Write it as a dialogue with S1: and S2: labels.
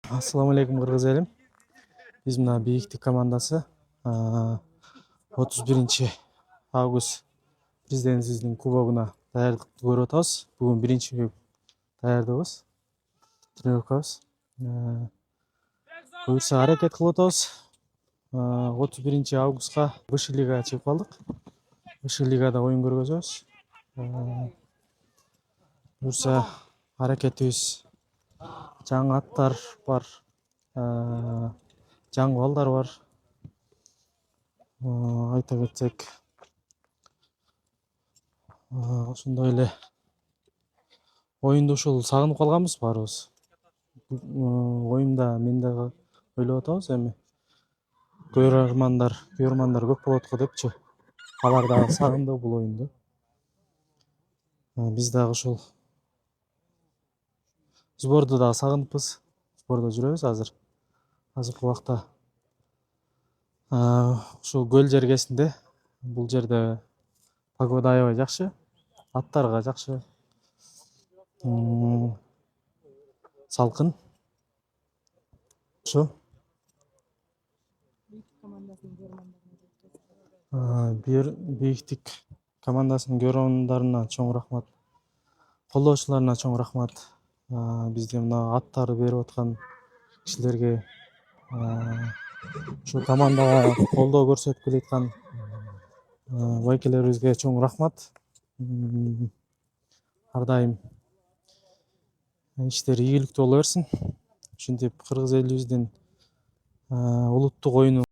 S1: Ассаламу алейкум кыргыз элим. Биз мына Бийиктик командасы 31 август президентибиздин кубогуна даярдык көрүп атабыз. Бүгүн биринчи даярдыгыбыз, тренировкабыз. Буюрса аракет кылып атабыз. 31 августка высший лигага чыгып калдык. Высший лигада оюн көргөзөбүз. Буюрса аракетибиз жаңы аттар бар, жаңы балдар бар. Айта кетсек, ошондой эле оюнду ушул сагынып калганбыз баарыбыз. Оюнда мен дагы ойлоп атабыз, эми көрөрмандар көп болот го депчи. Алар дагы сагынды бул оюнду. Биз дагы ушул сборду дагы сагыныппыз. Сбордо жүрөбүз азыр. Азыркы убакта ушул көл жергесинде, бул жерде погода аябай жакшы, аттарга жакшы, салкын. Ошо Бийиктик командасынын көрөрмандарына чоң рахмат, колдоочуларына чоң рахмат. Бизде мына аттарды берип аткан кишилерге, ушул командага колдоо көрсөтүп келаткан байкелерибизге чоң рахмат. Ар дайым иштери ийгиликтүү боло берсин. Ушинтип кыргыз элибиздин улуттук оюну